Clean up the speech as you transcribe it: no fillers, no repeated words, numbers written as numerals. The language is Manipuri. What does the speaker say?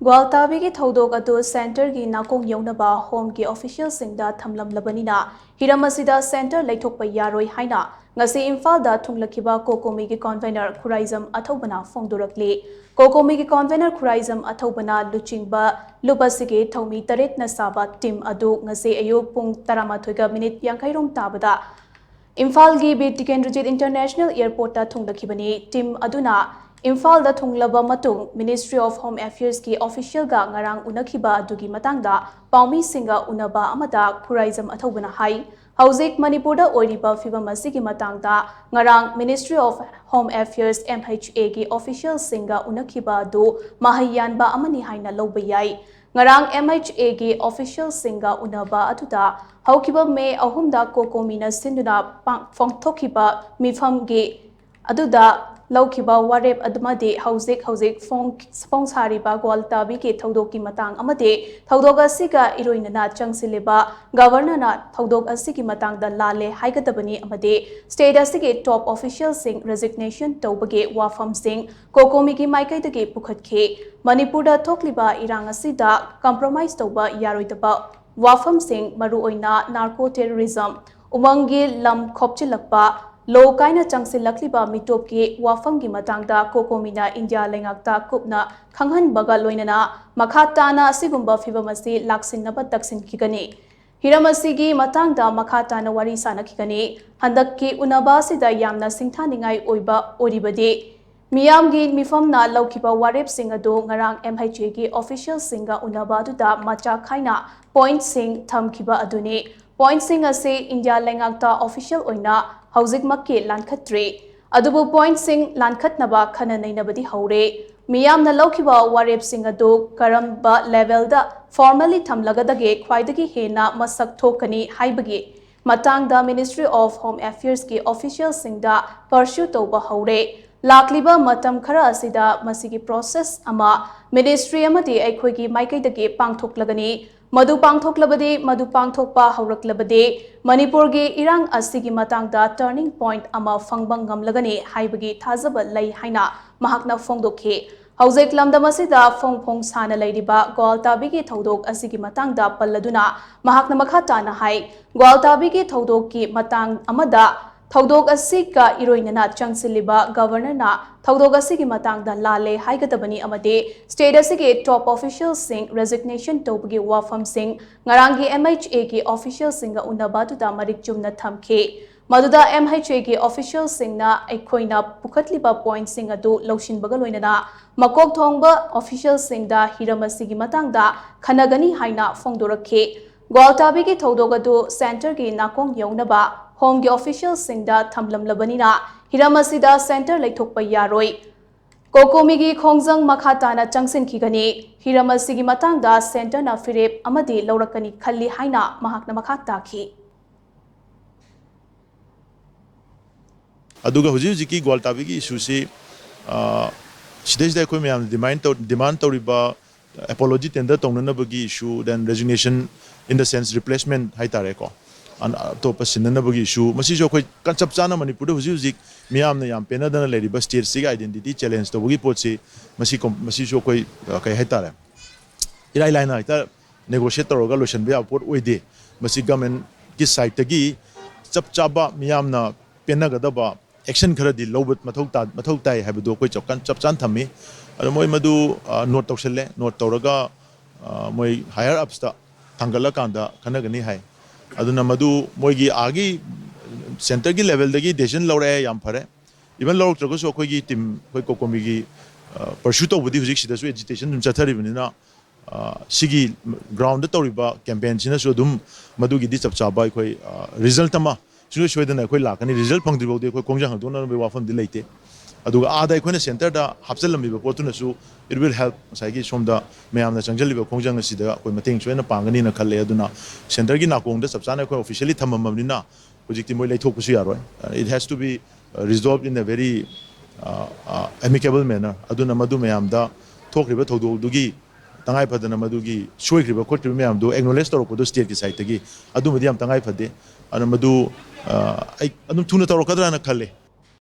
GWALTABI की THOUDOK अदु सेंटर की नाकोंग योनबा होम की ऑफिशियल सिंगदा थमलमलबनिना हिरम असिदा सेंटर लेथोकपा यारोई हाइना ngasi IMPHAL da thunglakhiba COCOMI की कॉन्वेनर खुराइजम अथौबना फोंगदोरक्ली COCOMI की कॉन्वेनर खुराइजम अथौबना लुचिंगबा लुपसिगे थौमी तरेत न साबा टीम अदु ngasi अयु पुंग 13 मिनिट 50 रोम ताबदा IMPHAL की बीर टिकेंद्रजीत इंटरनेशनल एयरपोर्ट ता थुंगलखिबनी टीम अदुना IMPHAL दा थुंगलबा मतुंग मिनिस्ट्री ऑफ होम अफेयर्स की ऑफिशियल गा ngarang unakhiba adugi matangda paumi singa unaba amada khuraijam athobana hai hauzik manipur da oiriba fibam asigi matangda ngarang ministry of home affairs MHA की official singa unakhiba adu mahayanba amani haina loba yai ngarang MHA की official singa unaba aduda haukiba me ahumda COCOMI na sinduna phongthokhiba mifam gi aduda लौखिबा वारेप अदमदे हौजिक फोंग सारिबा ग्वालताबी के थौदोक की मतंग अमदे थौदोक असिगा इरोइनना चंगसिलेबा गवर्नरना थौदोक असिगी मतंगदा लाले हाइगदबनी अमदे स्टेट असिगे टॉप ऑफिशियल सिंग रेजिग्नेशन तौबगे वाफम सिंग COCOMI की माइकैदगे पुखतखे मणिपुरदा थोकलिबा इरांग असिदा कंप्रोमाइज तौबा यारोइदबा वाफम सिंग मरुओइना नार्को टेररिज्म उमंगी लम खोपचिलकपा लो काइना चंगसिलक्लिबा मिटोप की वाफम की मतंगदा COCOMI ना इंडिया लेंगाक्ता कुपना खंगहन बगा लोइनना मखाताना असिगुंबा फिबम असि लाक्सिनबा तक्सिनखिगनी हिरम असिगी मतंगदा मखाताना वारी सानखिगनी हंदक्की उनबा सिदा यामना सिंथानिंगाई ओइबा ओरिबदे मियामगी मिफमना लौखिबा वारेप सिंग अदो ngarang MHA की ऑफिशियल सिंगा उनबा दुदा मचा खाइना पॉइंट सिंग थमखिबा अदुने पॉइंट सिंग असे इंडिया लेंगाक्ता ऑफिशियल ओइना हौजिक मक्के लानखत्रे अदुबु पॉइंट सिंग लानखतनबा खना नैनबदी हौरे मियामना लौखिबा वारेप सिंग अदो करम्बा लेवल दा फॉर्मली थमलगदगे ख्वाइदगी हेना मसक थोकनी हाइबगी मतंगदा मिनिस्ट्री ऑफ होम अफेयर्स की ऑफिशियल सिंगदा परस्यू तौबा हौरे लाक्लिबा मतम खरा असिदा मसिगी प्रोसेस अमा मिनिस्ट्री अमदी अखोइगी माइकैदगे पांगथोकलगनी मधु पांगथोकलबदे मधु पांगथोकपा हौरक्लबदे मणिपुर की इरांग असिगी मतंगदा टर्निंग पॉइंट अमा फंगबंग गमलगनी हाइबगी थाजब लई हाइना महाकना फोंगदोखे हौजिक लमदम असिदा फोंग साना लैरिबा ग्वालताबी की थौदोक असिगी मतंगदा पल्लदुना महाकना मखा ताना हाइ ग्वालताबी की थौदोक की मतंग अमदा थौदोक असिगा इरोइनना चंगसिलिबा गवर्नरना थौदोक असिगी मतंगदा लाले हाइगदबनी अमदे स्टेट असिगे टॉप ऑफिशियल सिंग रेजिग्नेशन तौबगी वाफम सिंग ngaranggi MHA की ऑफिशियल सिंग उनबादुदा मरिक चुमना थमखे मदुदा MHA की ऑफिशियल सिंगना अखोइना पुखतलिबा पॉइंट सिंग अदु लौशिनबगा लोइनना मकोक थोंगबा ऑफिशियल सिंगदा हिरम असिगी मतंगदा खनगनी हाइना फोंगदोरखे ग्वालताबी की थौदोक अदु सेंटर की नाकोंग योनबा होम की ऑफिशियल सिंगदा थमलमलबनिना हिरम असिदा सेंटर लेथोकपा यारोई COCOMI की खोंगजंग मखाताना चंगसिनखिगनी हिरम असिगी मतंगदा सेंटर ना फिरेप अमदी लौरकनी खल्ली हाइना महाकना मखा ताखी अदुगा हुजी की ग्वालताबी की इशू से सिदेजदा कोई मैम डिमांड तौरिबा एपोलॉजी टेंडर तौननबगी issue then resignation in the sense replacement हाइतारेको अतोप सिननबगी इशू मसिजो कोई कंचप चाना मणिपुर हुजी मियामने याम पेनदना लेरिबा स्टेट सिगा आइडेंटिटी चैलेंज तौबगी पोतसे मसिजो कोई कई हाइतारे इराई लाइना हाइता नेगोशिएट तौरगा लोशन बे अपोर्ट ओइदे मसि गवर्नमेंट की साइड तगी चप चाबा मियामना पेनगदबा एक्शन खरदी लौबत मथौ ताई हाइबदो कोई चप चान थम्मी अदो मोय मदु नोट तौसले नोट तौरगा मोय हायर अप्स ता थंगला कांदा खनगनी हाई अदुना मदु मोयगी आगी सेंटर की लेवल दगी डिसीजन लौरे याम फरे इवन लौरत्रगसो अखोयगी टीम कोई COCOMI की परस्यू तौबदी हुजिक सिदासु एजिटेशन दुम चथरिबनिना सिगी ग्राउंड तौरिबा कैंपेन सिनासु दुम मदुगी दि चपचाबा अखोय रिजल्ट अमा सुनो सोयदना अखोय लाकनी रिजल्ट फंगदिबौदे अखोय खोंजांग दोना बे वाफम दि लेते अदुगा आदा अखोयना सेंटर दा हापचलमिबा पोतुनसु इट विल हेल्प साइगी सोमदा मयामना चंगजलिबा खोंजांग सिदा अखोय मतेंग सोयना पांगनी ना खल्ले अदुना सेंटर की नाकोंग दा चपचाना अखोय ऑफिशियली थमममनिना हुजिकति मोय लेथोकपसु यारोय it has to be resolved in a very amicable manner अदुना मदु मयामदा थोखरिबा थौदोदुगी तंगाई फदना मदुगी सोयखरिबा खोटरिबा मयामदो एक्नॉलेज तौरपदो स्टेट की साइड तगी अदुमदि याम तंगाई फदे अन मदु आई अदुम थुना तौरकदराना खल्ले